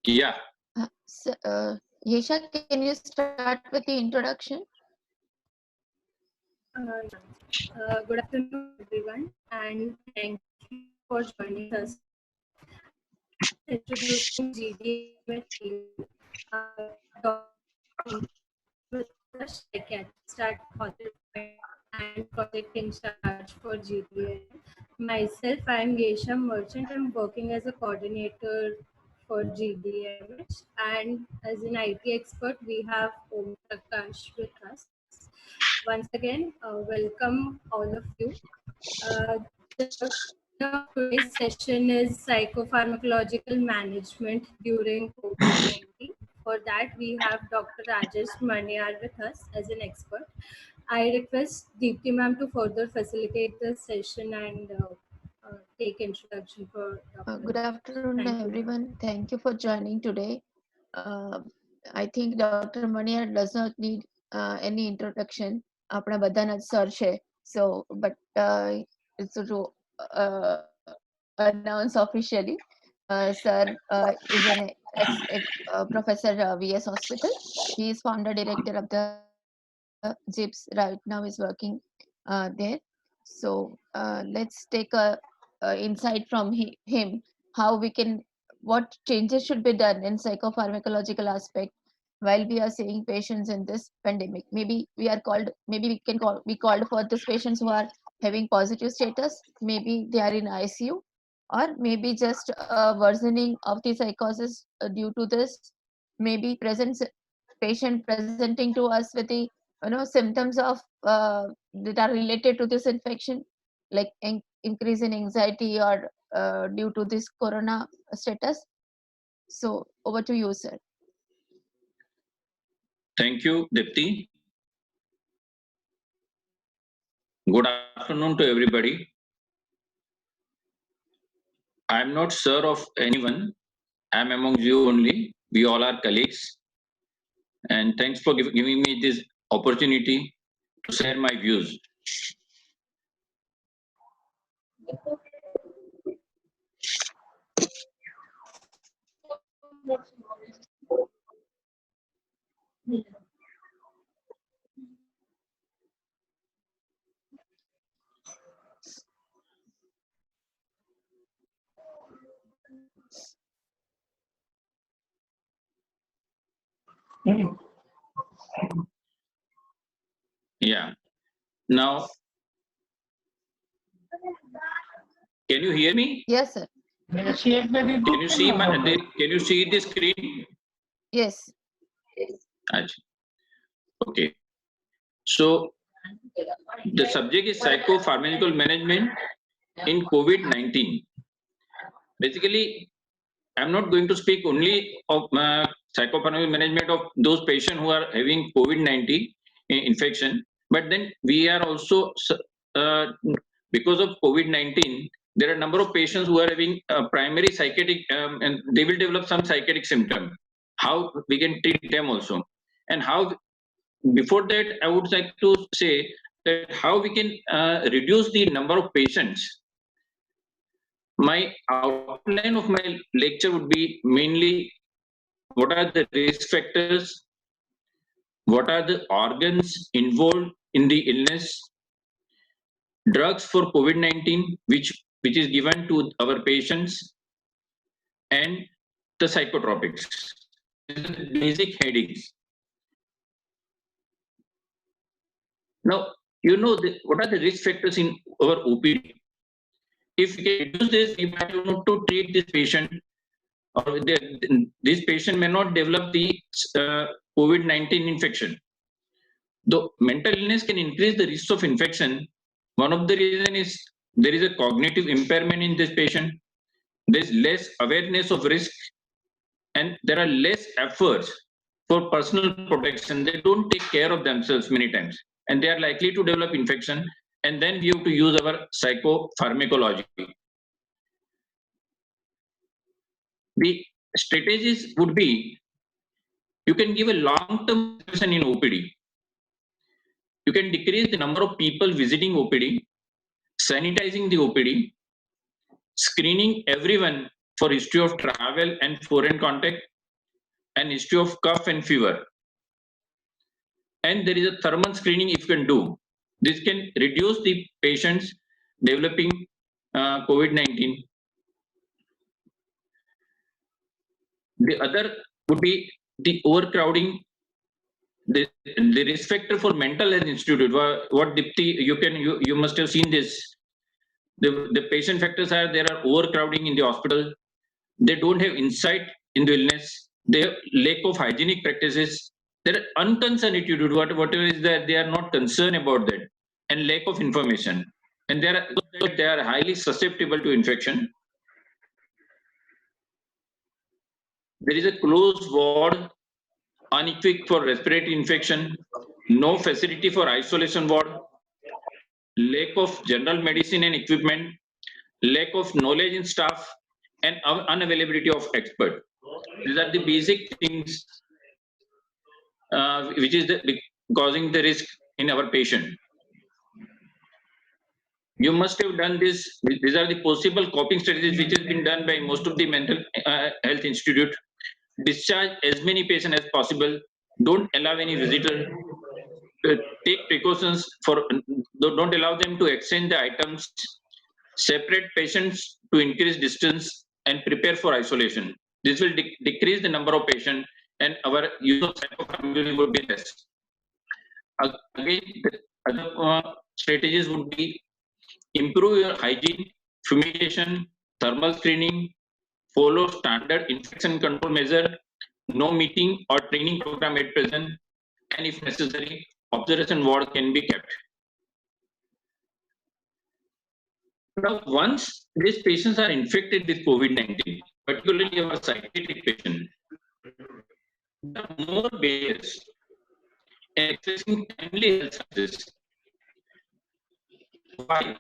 Yeah. Yesha, can you start with the introduction? Good afternoon, everyone, and thank you for joining us. Introducing GDMH, Dr. psychiatrist at Hospital and project in charge for GDM. Myself, I am Gesha Merchant. I'm working as a coordinator for GDMH, and as an IT expert, we have Om Prakash with us. Once again, welcome all of you. The topic of today's session is psychopharmacological management during COVID-19. For that, we have Dr. Rajesh Maniyar with us as an expert. I request Deepti ma'am to further facilitate the session and take introduction for Dr. Good afternoon, Thank you, everyone. Thank you for joining today. I think Dr. Maniar does not need any introduction. આપણા બધાના જ sir છે. So, but it's to announce officially. Sir is an professor VS Hospital. He is founder director of the JIPS. Right now is working there. So let's take a insight from him how we can, what changes should be done in psychopharmacological aspect while we are seeing patients in this pandemic. Maybe we can call we called for those patients who are having positive status. Maybe they are in ICU, or maybe just a worsening of the psychosis due to this. Maybe patient presenting to us with the symptoms of that are related to this infection, like increase in anxiety or due to this corona status. So over to you, sir. Thank you, Dipti. Good afternoon to everybody. I am not sure of anyone. I am among you only. We all are colleagues. And thanks for giving me this opportunity to share my views. Yeah. Now, can you hear me? Yes, sir. Can you see can you see the screen? Yes. Okay. So the subject is psychopharmacological management in COVID-19. Basically, I'm not going to speak only of psychopharmacological management of those patients who are having COVID-19 infection, but then we are also, because of COVID-19, there are a number of patients who are having primary psychiatric, and they will develop some psychiatric symptom. How we can treat them also, and how. Before that, I would like to say that how we can reduce the number of patients. My outline of my lecture would be mainly what are the risk factors, what are the organs involved in the illness, drugs for COVID-19 which is given to our patients, and the psychotropics. Basic headings. Now, what are the risk factors in our OPD? If we can reduce this, we might want to treat this patient, or this patient may not develop the COVID-19 infection. Though mental illness can increase the risk of infection, one of the reasons is there is a cognitive impairment in this patient. There is less awareness of risk, and there are less efforts for personal protection. They don't take care of themselves many times, and they are likely to develop infection. And then we have to use our psychopharmacology. The strategies would be, you can give a long-term solution in OPD. You can decrease the number of people visiting OPD, sanitizing the OPD, screening everyone for history of travel and foreign contact, and history of cough and fever. And there is a thermal screening if you can do. This can reduce the patients developing COVID-19. The other would be the overcrowding. The risk factor for mental health institute. What Dipti, you must have seen this. The patient factors are there are overcrowding in the hospital. They don't have insight in the illness. They have lack of hygienic practices. There are unconcerned attitude. Whatever is that, they are not concerned about that, and lack of information. And they are highly susceptible to infection. There is a closed ward, unequipped for respiratory infection, no facility for isolation ward, lack of general medicine and equipment, lack of knowledge in staff, and unavailability of expert. These are the basic things which is causing the risk in our patient. You must have done this. These are the possible coping strategies which has been done by most of the mental health institute. Discharge as many patients as possible. Don't allow any visitor. Take precautions for. Don't allow them to exchange the items. Separate patients to increase distance and prepare for isolation. This will decrease the number of patients and our use of psychopharmacology would be less. Again, the other strategies would be improve your hygiene, fumigation, thermal screening, follow standard infection control measure, no meeting or training program at present, and if necessary, observation ward can be kept. Now, once these patients are infected with COVID-19, particularly our psychiatric patient, there are more barriers in accessing timely health services. Why?